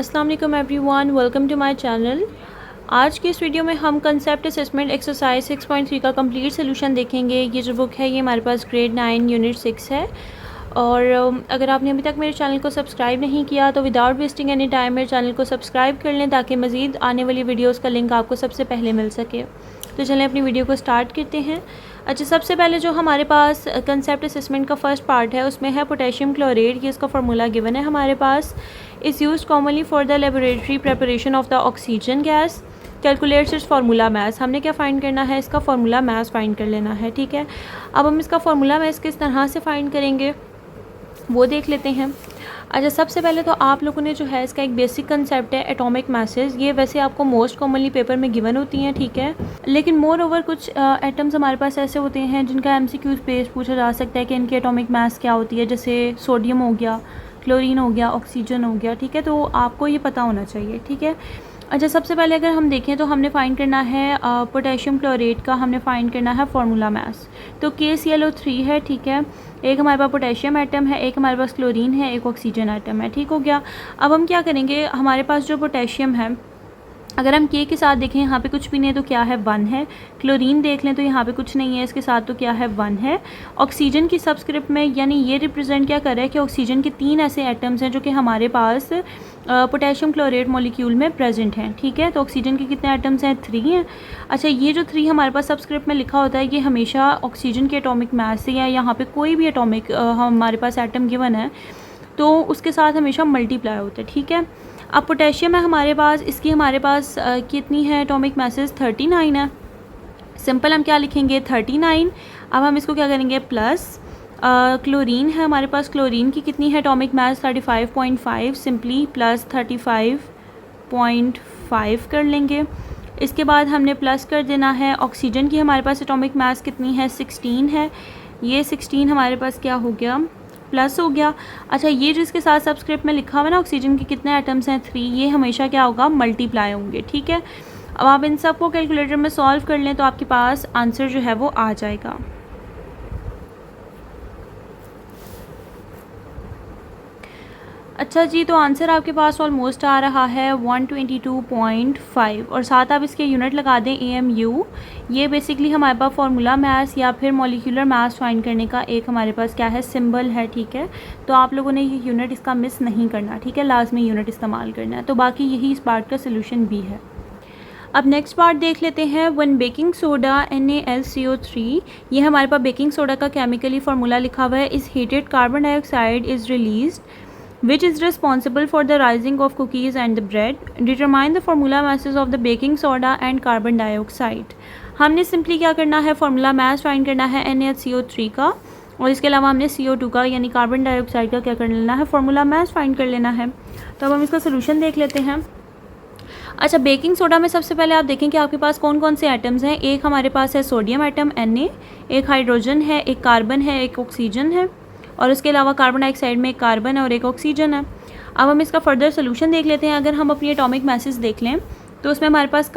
अस्सलाम वालेकुम everyone, welcome to my channel. आज की इस वीडियो में हम कंसेप्ट असेसमेंट एक्सरसाइज 6.3 का कंप्लीट सोल्यूशन देखेंगे। ये जो बुक है ये हमारे पास ग्रेड 9 यूनिट 6 है। और अगर आपने अभी तक मेरे चैनल को सब्सक्राइब नहीं किया तो विदाउट वेस्टिंग एनी टाइम मेरे चैनल को सब्सक्राइब कर लें ताकि मज़ीद आने वाली वीडियोस का लिंक आपको सबसे पहले मिल सके। तो चलें अपनी वीडियो को स्टार्ट करते हैं। अच्छा, सबसे पहले जो हमारे पास कंसेप्ट असेसमेंट का फर्स्ट पार्ट है उसमें है पोटेशियम क्लोराइड। ये इसका फार्मूला गिवन है हमारे पास। Is used commonly for the laboratory preparation of the oxygen gas. Calculates its formula maths. हमने क्या फ़ाइंड करना है, इसका फार्मूला मैथ्स फ़ाइंड कर लेना है। ठीक है, अब हम इसका फार्मूला मैथ्स किस तरह से फ़ाइंड करेंगे वो देख लेते हैं। अच्छा, सबसे पहले तो आप लोगों ने जो है इसका एक बेसिक कंसेप्ट है एटॉमिक मासेस। ये वैसे आपको मोस्ट कॉमनली पेपर में गिवन होती हैं, ठीक है, लेकिन मोर ओवर कुछ एटम्स हमारे पास ऐसे होते हैं जिनका MCQ बेस्ड पूछा जा सकता है कि इनकी एटॉमिक मास क्या होती है। जैसे सोडियम हो गया, क्लोरीन हो गया, ऑक्सीजन हो गया, ठीक है, तो आपको ये पता होना चाहिए। ठीक है, अच्छा, सबसे पहले अगर हम देखें तो हमने फ़ाइंड करना है पोटेशियम क्लोराइड का, हमने फ़ाइंड करना है फार्मूला मास। तो KClO3 है, ठीक है, एक हमारे पास पोटेशियम एटम है, एक हमारे पास क्लोरीन है, एक ऑक्सीजन एटम है। ठीक हो गया। अब हम क्या करेंगे, हमारे पास जो पोटेशियम है अगर हम K के साथ देखें यहाँ पे कुछ भी नहीं है तो क्या है 1 है। क्लोरीन देख लें तो यहाँ पे कुछ नहीं है, इसके साथ तो क्या है 1 है। ऑक्सीजन की सबस्क्रिप्ट में यानी ये रिप्रेजेंट क्या कर रहा है कि ऑक्सीजन के 3 ऐसे एटम्स हैं जो कि हमारे पास पोटेशियम क्लोराइड मॉलिक्यूल में प्रेजेंट हैं। ठीक है, तो ऑक्सीजन के कितने एटम्स हैं, 3 हैं। अच्छा, ये जो 3 हमारे पास सबस्क्रिप्ट में लिखा होता है ये हमेशा ऑक्सीजन के एटॉमिक मास से या यहाँ पर कोई भी एटॉमिक हमारे पास एटम गिवन है तो उसके साथ हमेशा मल्टीप्लाई होता है। ठीक है, अब पोटेशियम है हमारे पास, इसकी हमारे पास कितनी है एटॉमिक मासेस, 39 है। सिंपल हम क्या लिखेंगे 39। अब हम इसको क्या करेंगे प्लस क्लोरीन है हमारे पास, क्लोरीन की कितनी है एटॉमिक मास 35.5, सिंपली प्लस 35.5 कर लेंगे। इसके बाद हमने प्लस कर देना है ऑक्सीजन की हमारे पास एटॉमिक मास कितनी है 16 है। ये 16 हमारे पास क्या हो गया प्लस हो गया। अच्छा, ये जो इसके साथ सबस्क्रिप्ट में लिखा हुआ है ना ऑक्सीजन के कितने एटम्स हैं 3, ये हमेशा क्या होगा मल्टीप्लाई होंगे। ठीक है, अब आप इन सब को कैलकुलेटर में सॉल्व कर लें तो आपके पास आंसर जो है वो आ जाएगा। अच्छा जी, तो आंसर आपके पास ऑलमोस्ट आ रहा है 122.5 और साथ आप इसके यूनिट लगा दें AMU। ये बेसिकली हमारे पास फार्मूला मास या फिर मॉलिक्यूलर मास फाइंड करने का एक हमारे पास क्या है सिंबल है। ठीक है, तो आप लोगों ने ये यूनिट इसका मिस नहीं करना, ठीक है, लाजमी यूनिट इस्तेमाल करना है। तो बाकी यही इस पार्ट का सोल्यूशन भी है। अब नेक्स्ट पार्ट देख लेते हैं। वन बेकिंग सोडा NaLCO3, ये हमारे पास बेकिंग सोडा का केमिकली फार्मूला लिखा हुआ है। इस heated carbon dioxide is released which is responsible for the rising of cookies and the bread. Determine the formula masses of the baking soda and carbon dioxide. हमने simply क्या करना है formula mass find करना है NaCO3 का और इसके अलावा हमने CO2 का यानी कार्बन डाइऑक्साइड का क्या कर लेना है फार्मूला मास फाइंड कर लेना है। तो अब हम इसका सोल्यूशन देख लेते हैं। अच्छा, बेकिंग सोडा में सबसे पहले आप देखें कि आपके पास कौन कौन से एटम्स हैं। एक हमारे पास है सोडियम एटम Na, एक हाइड्रोजन है, एक कार्बन है, एक ऑक्सीजन है और उसके अलावा कार्बन डाइऑक्साइड में एक कार्बन है और एक ऑक्सीजन है। अब हम इसका फर्दर सोल्यूशन देख लेते हैं। अगर हम अपनी एटॉमिक मासेस देख लें तो उसमें हमारे पास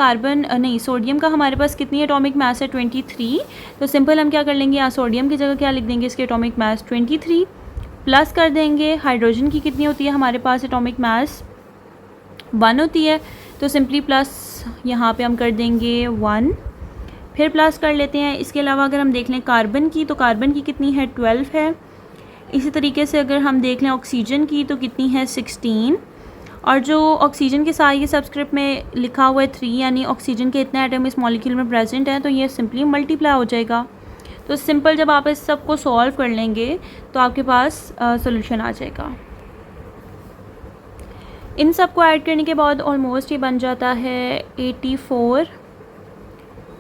सोडियम का हमारे पास कितनी एटॉमिक मास है 23। तो सिंपल हम क्या कर लेंगे, यहाँ सोडियम की जगह क्या लिख देंगे इसकी एटॉमिक मास 23 प्लस कर देंगे हाइड्रोजन की कितनी होती है हमारे पास एटॉमिक मास 1 होती है। तो सिंपली प्लस यहाँ पे हम कर देंगे 1, फिर प्लस कर लेते हैं। इसके अलावा अगर हम देख लें कार्बन की तो कार्बन की कितनी है 12 है। इसी तरीके से अगर हम देख लें ऑक्सीजन की तो कितनी है 16 और जो ऑक्सीजन के साथ ये सबस्क्रिप्ट में लिखा हुआ है 3 यानी ऑक्सीजन के इतने एटम इस मॉलिक्यूल में प्रेजेंट हैं तो ये सिंपली मल्टीप्लाई हो जाएगा। तो सिंपल जब आप इस सब को सॉल्व कर लेंगे तो आपके पास सोल्यूशन आ जाएगा। इन सब को ऐड करने के बाद ऑलमोस्ट ये बन जाता है 84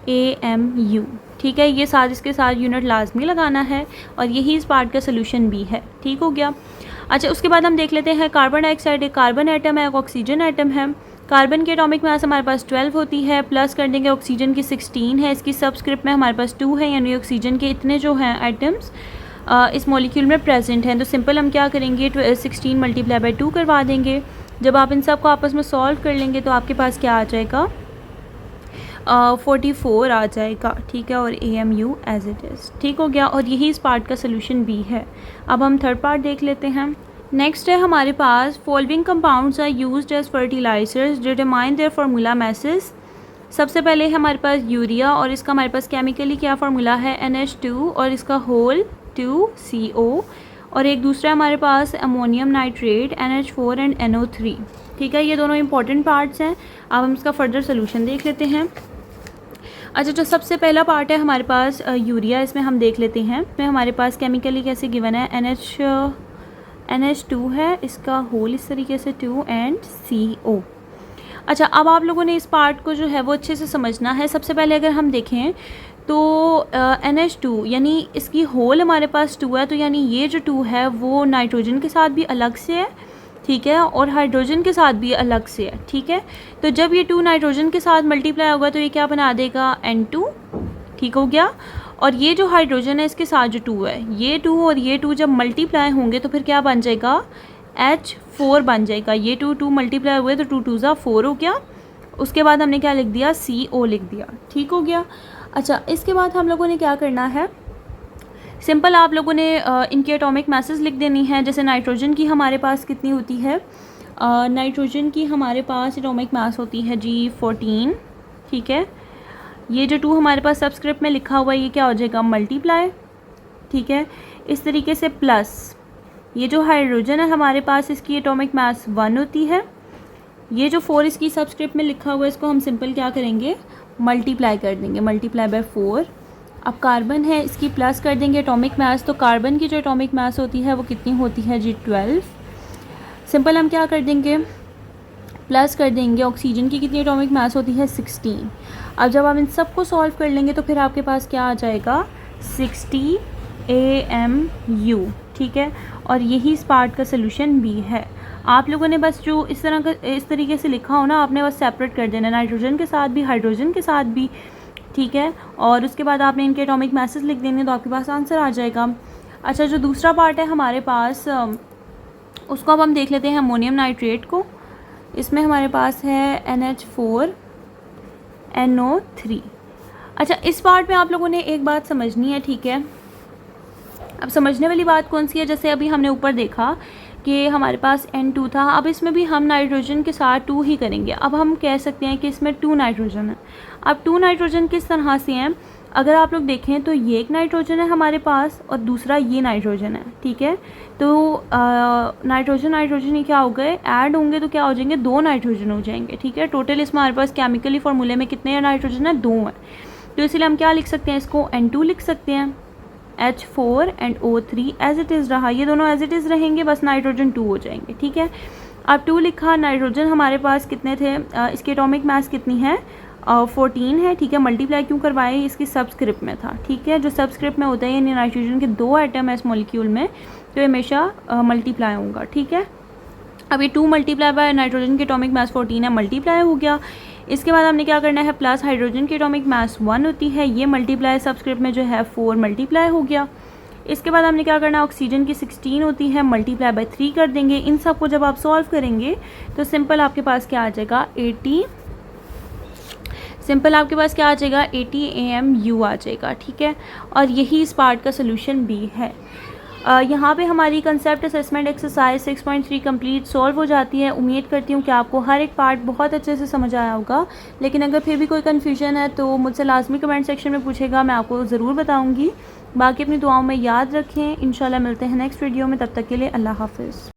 AMU। ठीक है, ये साथ इसके साथ यूनिट लाजमी लगाना है और यही इस पार्ट का सोल्यूशन भी है। ठीक हो गया। अच्छा, उसके बाद हम देख लेते हैं कार्बन डाइऑक्साइड, एक कार्बन एटम है, एक ऑक्सीजन एटम है। कार्बन की एटॉमिक मास हमारे पास 12 होती है, प्लस कर देंगे ऑक्सीजन की 16 है, इसकी सबस्क्रिप्ट में हमारे पास 2 है यानी ऑक्सीजन के इतने जो हैं एटम्स इस मॉलिक्यूल में प्रेजेंट हैं। तो सिंपल हम क्या करेंगे 16 मल्टीप्लाई बाई 2 करवा देंगे। जब आप इन सब को आपस में सॉल्व कर लेंगे तो आपके पास क्या आ जाएगा 44 आ जाएगा। ठीक है, और AMU एज इट इज़। ठीक हो गया और यही इस पार्ट का सोल्यूशन भी है। अब हम थर्ड पार्ट देख लेते हैं। नेक्स्ट है हमारे पास following compounds are used as fertilizers, determine their formula masses. सबसे पहले है हमारे पास यूरिया और इसका हमारे पास केमिकली क्या फार्मूला है NH2 और इसका होल 2CO, और एक दूसरा हमारे पास ammonium nitrate NH4 and NO3। ठीक है, ये दोनों इंपॉर्टेंट पार्ट्स हैं। अब हम इसका फर्दर सोल्यूशन देख लेते हैं। अच्छा, जो सबसे पहला पार्ट है हमारे पास यूरिया, इसमें हम देख लेते हैं। इसमें हमारे पास केमिकली कैसे गिवन है, NH2 है, इसका होल इस तरीके से 2 एंड CO। अच्छा, अब आप लोगों ने इस पार्ट को जो है वो अच्छे से समझना है। सबसे पहले अगर हम देखें तो NH2 यानी इसकी होल हमारे पास 2 है, तो यानी ये जो 2 है वो नाइट्रोजन के साथ भी अलग से है, ठीक है, और हाइड्रोजन के साथ भी अलग से है। ठीक है, तो जब ये 2 नाइट्रोजन के साथ मल्टीप्लाई होगा तो ये क्या बना देगा, N2। ठीक हो गया। और ये जो हाइड्रोजन है इसके साथ जो 2 है, ये 2 और ये 2 जब मल्टीप्लाई होंगे तो फिर क्या बन जाएगा, H4 बन जाएगा। ये 2 मल्टीप्लाई हुए तो 2 2 ज़ा 4 हो गया। उसके बाद हमने क्या लिख दिया, CO लिख दिया। ठीक हो गया। अच्छा, इसके बाद हम लोगों ने क्या करना है, सिंपल आप लोगों ने इनकी एटॉमिक मासेस लिख देनी है। जैसे नाइट्रोजन की हमारे पास कितनी होती है, नाइट्रोजन की हमारे पास एटॉमिक मास होती है जी 14। ठीक है, ये जो 2 हमारे पास सबस्क्रिप्ट में लिखा हुआ है ये क्या हो जाएगा, मल्टीप्लाई। ठीक है, इस तरीके से प्लस ये जो हाइड्रोजन है हमारे पास इसकी एटॉमिक मास 1 होती है। ये जो 4 इसकी सबस्क्रिप्ट में लिखा हुआ है इसको हम सिंपल क्या करेंगे, मल्टीप्लाई कर देंगे, मल्टीप्लाई बाय 4। अब कार्बन है इसकी प्लस कर देंगे एटॉमिक मास, तो कार्बन की जो एटॉमिक मास होती है वो कितनी होती है जी 12। सिंपल हम क्या कर देंगे, प्लस कर देंगे। ऑक्सीजन की कितनी एटॉमिक मास होती है 16। अब जब आप इन सब को सॉल्व कर लेंगे तो फिर आपके पास क्या आ जाएगा, 60 AMU। ठीक है, और यही इस पार्ट का सोल्यूशन भी है। आप लोगों ने बस जो इस तरीके से लिखा हो ना, आपने बस सेपरेट कर देना, नाइट्रोजन के साथ भी हाइड्रोजन के साथ भी। ठीक है, और उसके बाद आपने इनके एटॉमिक मासेस लिख देंगे तो आपके पास आंसर आ जाएगा। अच्छा, जो दूसरा पार्ट है हमारे पास उसको अब हम देख लेते हैं, अमोनियम नाइट्रेट को। इसमें हमारे पास है NH4 NO3। अच्छा, इस पार्ट में आप लोगों ने एक बात समझनी है। ठीक है, अब समझने वाली बात कौन सी है, जैसे अभी हमने ऊपर देखा कि हमारे पास N2 था, अब इसमें भी हम नाइट्रोजन के साथ 2 ही करेंगे। अब हम कह सकते हैं कि इसमें 2 नाइट्रोजन है। अब 2 नाइट्रोजन किस तरह से हैं, अगर आप लोग देखें तो ये एक नाइट्रोजन है हमारे पास और दूसरा ये नाइट्रोजन है। ठीक है, तो नाइट्रोजन ये क्या हो गए, ऐड होंगे तो क्या हो जाएंगे, 2 नाइट्रोजन हो जाएंगे। ठीक है, टोटल इसमें हमारे पास केमिकली फार्मूले में कितने नाइट्रोजन है, 2 है। तो इसलिए हम क्या लिख सकते हैं, इसको N2 लिख सकते हैं, H4 and O3 as it is रहा, ये दोनों एज इट इज़ रहेंगे, बस नाइट्रोजन 2 हो जाएंगे। ठीक है, अब 2 लिखा, नाइट्रोजन हमारे पास कितने थे, इसकी एटॉमिक मास कितनी है, 14 है। ठीक है, मल्टीप्लाई क्यों करवाए, इसकी सबस्क्रिप्ट में था। ठीक है, जो सबस्क्रिप्ट में होता है यानी नाइट्रोजन के 2 एटम है इस मॉलिक्यूल में, तो ये हमेशा मल्टीप्लाई होगा। ठीक है, अब ये 2 मल्टीप्लाई बाय नाइट्रोजन की एटॉमिक मास 14 है, मल्टीप्लाई हो गया। इसके बाद हमने क्या करना है, प्लस हाइड्रोजन की एटॉमिक मास 1 होती है, ये मल्टीप्लाई सबस्क्रिप्ट में जो है 4 मल्टीप्लाई हो गया। इसके बाद हमने क्या करना है, ऑक्सीजन की 16 होती है, मल्टीप्लाई बाय 3 कर देंगे। इन सब को जब आप सॉल्व करेंगे तो सिंपल आपके पास क्या आ जाएगा, 80 AMU आ जाएगा। ठीक है, और यही इस पार्ट का सोल्यूशन भी है। यहाँ पे हमारी concept assessment exercise 6.3 complete solve हो जाती है। उम्मीद करती हूँ कि आपको हर एक पार्ट बहुत अच्छे से समझ आया होगा, लेकिन अगर फिर भी कोई कन्फ्यूजन है तो मुझसे लाजमी कमेंट सेक्शन में पूछेगा, मैं आपको ज़रूर बताऊँगी। बाकी अपनी दुआओं में याद रखें। इंशाल्लाह मिलते हैं नेक्स्ट वीडियो में, तब तक के लिए अल्लाह हाफ़िज़।